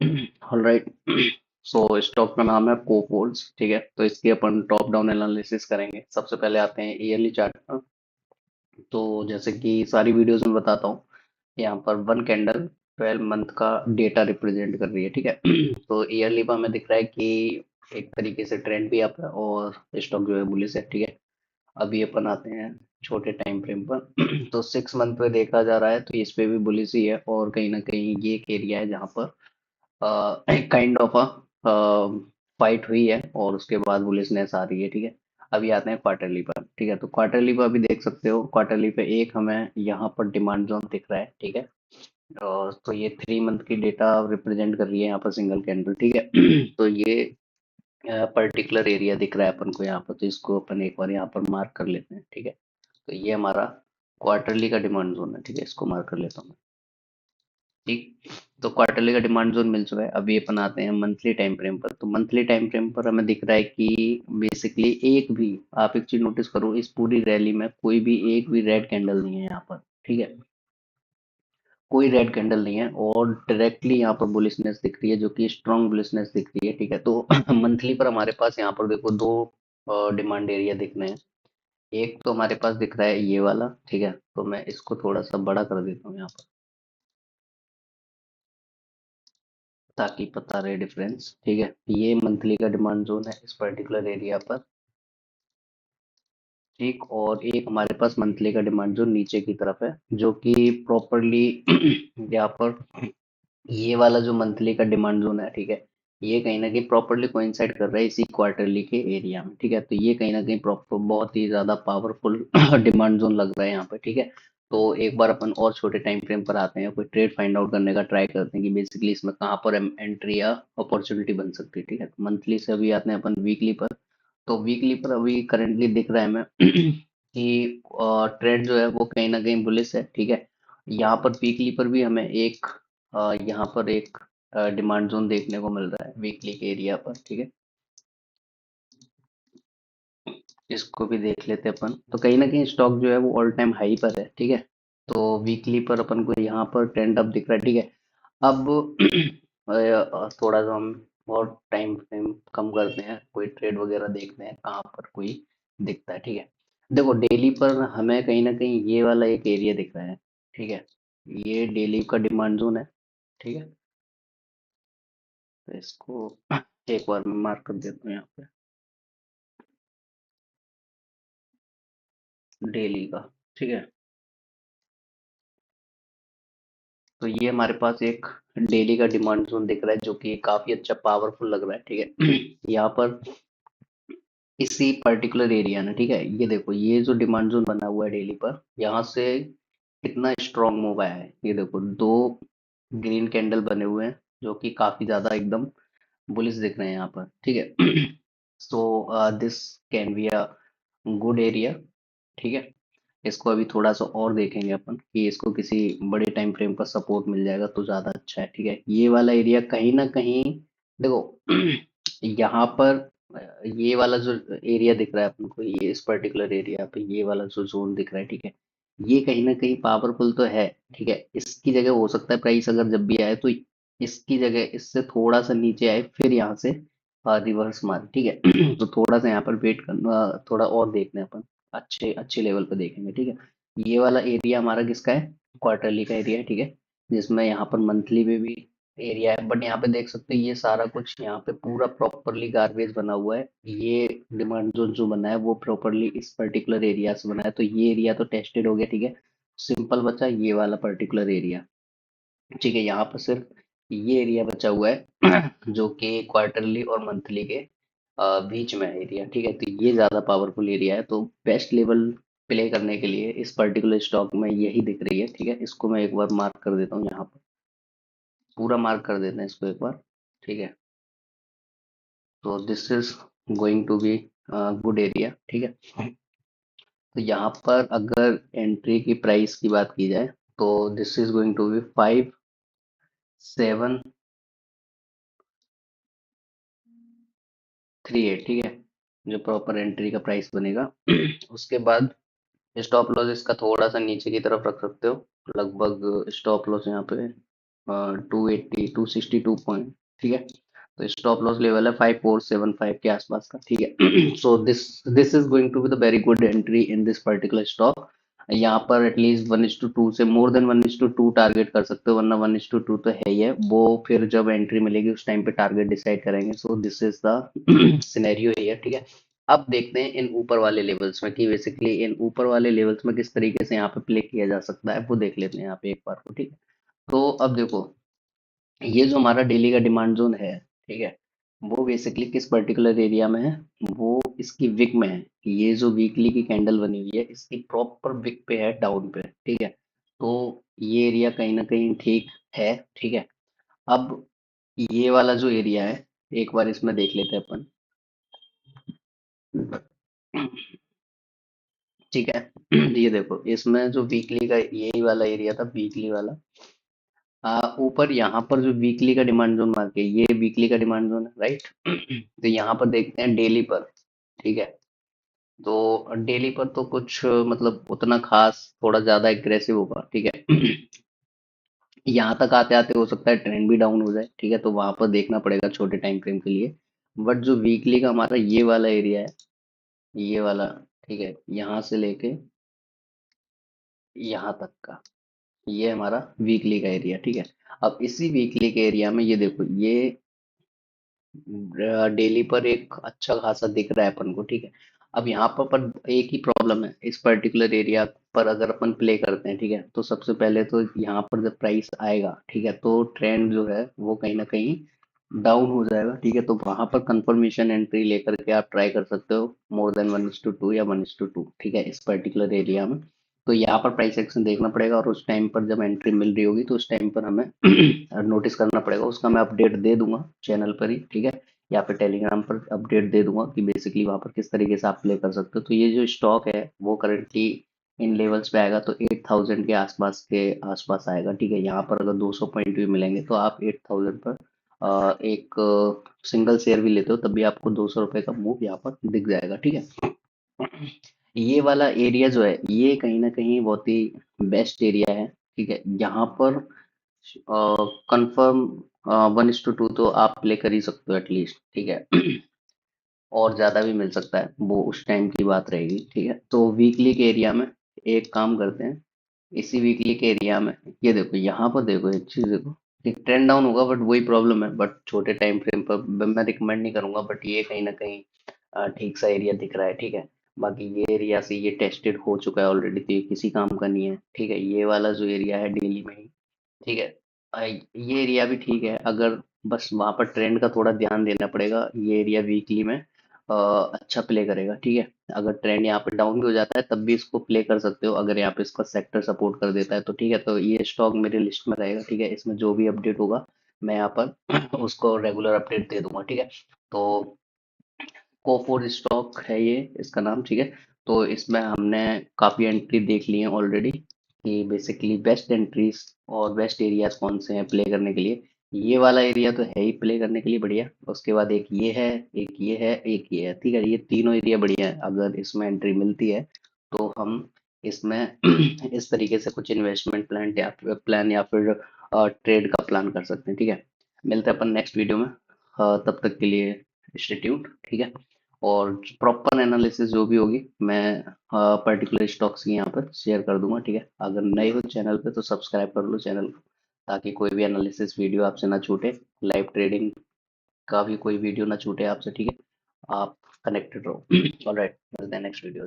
Alright. सो stock का नाम है कोफोर्ज, ठीक है। तो इसकी अपन टॉप डाउन एनालिसिस करेंगे। सबसे पहले आते हैं ईयरली चार्ट पर। तो जैसे कि सारी वीडियोस में बताता हूँ, यहाँ पर वन कैंडल 12 मंथ का डेटा रिप्रेजेंट कर रही है, ठीक है। तो ईयरली पर हमें दिख रहा है कि एक तरीके से ट्रेंड भी आता है और स्टॉक जो है बुलिश है, ठीक है। अभी अपन आते हैं छोटे टाइम फ्रेम पर। तो 6 मंथ पे देखा जा रहा है तो इस पे भी बुलिश ही है, और कहीं ना कहीं ये एक एरिया है जहाँ पर एक काइंड ऑफ अ फाइट हुई है और उसके बाद बुलिशनेस आ रही है, ठीक है। अभी आते हैं क्वार्टरली पर, ठीक है। तो क्वार्टरली पर अभी देख सकते हो, क्वार्टरली पे एक हमें यहाँ पर डिमांड जोन दिख रहा है, ठीक है। और तो ये 3 मंथ की डेटा रिप्रेजेंट कर रही है यहाँ पर सिंगल कैंडल, ठीक है। तो ये पर्टिकुलर एरिया दिख रहा है अपन को यहाँ पर, तो इसको अपन एक बार यहाँ पर मार्क कर लेते हैं, ठीक है। तो ये हमारा क्वार्टरली का डिमांड जोन है, ठीक है। इसको मार्क कर लेता हूँ, ठीक। तो क्वार्टरली का डिमांड जोन मिल चुका है। अभी अपन आते हैं मंथली टाइम फ्रेम पर। तो मंथली टाइम फ्रेम पर हमें दिख रहा है कि बेसिकली एक भी, आप एक चीज नोटिस करो, इस पूरी रैली में कोई भी एक भी रेड कैंडल नहीं है यहाँ पर, ठीक है। कोई रेड कैंडल नहीं है और डायरेक्टली यहाँ पर बुलिशनेस दिख रही है, जो कि स्ट्रॉन्ग बुलिशनेस दिख रही है, ठीक है। तो मंथली पर हमारे पास यहाँ पर देखो दो डिमांड एरिया दिख रहे हैं। एक तो हमारे पास दिख रहा है ये वाला, ठीक है। तो मैं इसको थोड़ा सा बड़ा कर देता हूँ यहाँ पर, ताकि पता रहे डिफरेंस, ठीक है। ये मंथली का डिमांड जोन है इस पर्टिकुलर एरिया पर, ठीक। और एक हमारे पास मंथली का डिमांड जोन नीचे की तरफ है, जो कि प्रॉपरली यहाँ पर ये वाला जो मंथली का डिमांड जोन है, ठीक है। ये कहीं ना कहीं प्रॉपरली कोइंसाइड कर रहा है इसी क्वार्टरली के एरिया में, ठीक है। तो ये कहीं ना कहीं प्रॉपर बहुत ही ज्यादा पावरफुल डिमांड जोन लग रहा है यहाँ पे, ठीक है। तो एक बार अपन और छोटे टाइम फ्रेम पर आते हैं, कोई ट्रेड फाइंड आउट करने का ट्राई करते हैं कि बेसिकली इसमें कहाँ पर एंट्री या अपॉर्चुनिटी बन सकती है, ठीक है। मंथली से अभी आते हैं अपन वीकली पर। तो वीकली पर अभी करंटली दिख रहा है हमें कि ट्रेंड जो है वो कहीं ना कहीं बुलिश है, ठीक है। यहाँ पर वीकली पर भी हमें एक यहाँ पर एक डिमांड जोन देखने को मिल रहा है वीकली के एरिया पर, ठीक है। इसको भी देख लेते हैं अपन। तो कहीं ना कहीं स्टॉक जो है वो ऑल टाइम हाई पर है, ठीक है। तो वीकली पर अपन को यहाँ पर ट्रेंड अप दिख रहा है, ठीक है। अब थोड़ा सा हम और टाइम फ्रेम कम करते हैं, कोई ट्रेड वगैरह देखते हैं कहाँ पर कोई दिखता है, ठीक है। देखो डेली पर हमें कहीं ना कहीं ये वाला एक एरिया दिख रहा है, ठीक है। ये डेली का डिमांड जोन है, ठीक है। तो इसको एक बार मैं मार्क कर देता हूँ यहाँ पे, डेली का, ठीक है। तो ये हमारे पास एक डेली का डिमांड जोन दिख रहा है, जो कि काफी अच्छा पावरफुल लग रहा है, ठीक है। यहाँ पर इसी पर्टिकुलर एरिया में, ठीक है। ये देखो ये जो डिमांड जोन बना हुआ है डेली पर, यहाँ से कितना स्ट्रॉन्ग मूव आया है। ये देखो दो ग्रीन कैंडल बने हुए हैं, जो कि काफी ज्यादा एकदम बुलिश दिख रहे हैं यहाँ पर, ठीक है। So this can be a good area, ठीक है। इसको अभी थोड़ा सा और देखेंगे अपन कि इसको किसी बड़े टाइम फ्रेम का सपोर्ट मिल जाएगा तो ज्यादा अच्छा है, ठीक है। ये वाला एरिया कहीं ना कहीं देखो यहाँ पर ये वाला जो एरिया दिख रहा है अपन को, ये इस पर्टिकुलर एरिया पे ये वाला जो जोन दिख रहा है, ठीक है। ये कहीं ना कहीं पावरफुल तो है, ठीक है। इसकी जगह हो सकता है प्राइस अगर जब भी आए तो इसकी जगह इससे थोड़ा सा नीचे आए, फिर यहाँ से रिवर्स मार, ठीक है। तो थोड़ा सा यहाँ पर वेट करना, थोड़ा और देखने अपन अच्छे अच्छे लेवल पे देखेंगे, ठीक है। ये वाला एरिया हमारा किसका है, क्वार्टरली का एरिया है, ठीक है। जिसमें यहाँ पर मंथली में भी एरिया है, बट यहाँ पे देख सकते हैं ये सारा कुछ यहाँ पे पूरा प्रॉपरली गार्बेज बना हुआ है। ये डिमांड जोन जो बना है वो प्रॉपरली इस पर्टिकुलर एरिया से बना है, तो ये एरिया तो टेस्टेड हो गया, ठीक है। सिंपल बचा ये वाला पर्टिकुलर एरिया, ठीक है। यहाँ पर सिर्फ ये एरिया बचा हुआ है जो कि क्वार्टरली और मंथली के बीच में एरिया, ठीक है। तो ये ज्यादा पावरफुल एरिया है, तो बेस्ट लेवल प्ले करने के लिए इस पर्टिकुलर स्टॉक में यही दिख रही है, ठीक है। इसको मैं एक बार मार्क कर देता हूँ यहाँ पर, पूरा मार्क कर देते हैं इसको एक बार, ठीक है। तो this is going to be good area, ठीक है। तो यहाँ पर अगर एंट्री की प्राइस की बात की जाए तो this is going to be 5738, ठीक है। जो प्रॉपर एंट्री का प्राइस बनेगा। उसके बाद स्टॉप लॉस इसका थोड़ा सा नीचे की तरफ रख सकते हो, लगभग स्टॉप लॉस यहाँ पे 280 262 पॉइंट, ठीक है। तो स्टॉप लॉस लेवल है 5475 के आसपास का, ठीक है। So this is going to be the very good entry in this particular stock. यहाँ पर एटलीस्ट 1:2 से मोर देन 1:2 टारगेट कर सकते हो, वरना 1:2 तो है ही है वो। फिर जब एंट्री मिलेगी उस टाइम पे टारगेट डिसाइड करेंगे। सो दिस इज द सिनेरियो है, ठीक है। अब देखते हैं इन ऊपर वाले लेवल्स में कि बेसिकली इन ऊपर वाले लेवल्स में किस तरीके से यहाँ पे प्ले किया जा सकता है, वो देख लेते हैं यहाँ पे एक बार को, ठीक है। तो अब देखो, ये जो हमारा डेली का डिमांड जोन है, ठीक है, वो बेसिकली किस पर्टिकुलर एरिया में है, वो इसकी विक में है। ये जो वीकली की कैंडल बनी हुई है इसकी प्रॉपर विक पे है, डाउन पे, ठीक है। तो ये एरिया कहीं ना कहीं ठीक है, ठीक है। अब ये वाला जो एरिया है, एक बार इसमें देख लेते हैं अपन, ठीक है। ये देखो, इसमें जो वीकली का यही वाला एरिया था, वीकली वाला, ऊपर यहाँ पर जो वीकली का डिमांड जोन मार्क है, ये वीकली का डिमांड जोन है, राइट। तो यहाँ पर देखते हैं डेली पर, ठीक है। तो डेली पर तो कुछ मतलब उतना खास, थोड़ा ज्यादा एग्रेसिव होगा, ठीक है। यहाँ तक आते आते हो सकता है ट्रेंड भी डाउन हो जाए, ठीक है। तो वहां पर देखना पड़ेगा छोटे टाइम फ्रेम के लिए। बट जो वीकली का हमारा ये वाला एरिया है, ये वाला, ठीक है, यहाँ से लेके यहाँ तक का, ये हमारा वीकली का एरिया, ठीक है। अब इसी वीकली के एरिया में ये देखो, ये डेली पर एक अच्छा खासा दिख रहा है अपन को, ठीक है। अब यहाँ पर एक ही प्रॉब्लम है इस पर्टिकुलर एरिया पर, अगर अपन प्ले करते हैं, ठीक है, तो सबसे पहले तो यहाँ पर जब प्राइस आएगा, ठीक है, तो ट्रेंड जो है वो कहीं ना कहीं डाउन हो जाएगा, ठीक है। तो वहां पर कंफर्मेशन एंट्री लेकर के आप ट्राई कर सकते हो मोर देन 1:2 या 1:2, ठीक है, इस पर्टिकुलर एरिया में। तो यहाँ पर प्राइस एक्शन देखना पड़ेगा, और उस टाइम पर जब एंट्री मिल रही होगी तो उस टाइम पर हमें नोटिस करना पड़ेगा। उसका मैं अपडेट दे दूंगा चैनल पर ही, ठीक है, या फिर टेलीग्राम पर अपडेट दे दूंगा कि बेसिकली वहां पर किस तरीके से आप प्ले कर सकते हो। तो ये जो स्टॉक है वो करंटली इन लेवल्स पे आएगा, तो 8000 के आसपास आएगा, ठीक है। यहाँ पर अगर 200 पॉइंट भी मिलेंगे तो आप 8000 पर एक सिंगल शेयर भी लेते हो तब भी आपको 200 रुपये का मूव यहाँ पर दिख जाएगा, ठीक है। ये वाला एरिया जो है ये कहीं ना कहीं बहुत ही बेस्ट एरिया है, ठीक है। यहाँ पर कंफर्म 1:2 तो आप प्ले कर ही सकते हो एटलीस्ट, ठीक है। और ज्यादा भी मिल सकता है, वो उस टाइम की बात रहेगी, ठीक है। तो वीकली के एरिया में एक काम करते हैं, इसी वीकली के एरिया में ये देखो, यहाँ पर देखो एक चीज देखो, एक ट्रेंड डाउन होगा बट वही प्रॉब्लम है, बट छोटे टाइम फ्रेम पर मैं रिकमेंड नहीं करूंगा, बट ये कहीं ना कहीं ठीक सा एरिया दिख रहा है, ठीक है। बाकी ये एरिया से ये टेस्टेड हो चुका है ऑलरेडी, तो ये किसी काम का नहीं है, ठीक है। ये वाला जो एरिया है डेली में ही, ठीक है। ये एरिया भी ठीक है, अगर बस वहां पर ट्रेंड का थोड़ा ध्यान देना पड़ेगा। ये एरिया वीकली में अच्छा प्ले करेगा, ठीक है। अगर ट्रेंड यहाँ पे डाउन भी हो जाता है तब भी इसको प्ले कर सकते हो, अगर यहाँ पे इसका सेक्टर सपोर्ट कर देता है तो, ठीक है। तो ये स्टॉक मेरी लिस्ट में रहेगा, ठीक है। इसमें जो भी अपडेट होगा मैं यहाँ पर उसको रेगुलर अपडेट दे दूंगा, ठीक है। तो कोफोर स्टॉक है ये इसका नाम, ठीक है। तो इसमें हमने काफी एंट्री देख ली है ऑलरेडी, कि बेसिकली बेस्ट एंट्रीज और बेस्ट एरियाज कौन से हैं प्ले करने के लिए। ये वाला एरिया तो है ही प्ले करने के लिए बढ़िया। उसके बाद एक ये है, एक ये है, एक ये है, ठीक है। ये तीनों एरिया बढ़िया है, अगर इसमें एंट्री मिलती है तो हम इसमें इस तरीके से कुछ इन्वेस्टमेंट प्लान या फिर ट्रेड का प्लान कर सकते हैं, ठीक है। मिलते हैं अपन नेक्स्ट वीडियो में। तब तक के लिए स्टे ट्यून्ड, ठीक है। और प्रॉपर एनालिसिस जो भी होगी मैं पर्टिकुलर स्टॉक्स की यहाँ पर शेयर कर दूंगा, ठीक है। अगर नए हो चैनल पे तो सब्सक्राइब कर लो चैनल को, ताकि कोई भी एनालिसिस वीडियो आपसे ना छूटे, लाइव ट्रेडिंग का भी कोई वीडियो ना छूटे आपसे, ठीक है। आप कनेक्टेड रहो। ऑलराइट, मिलते हैं नेक्स्ट वीडियो।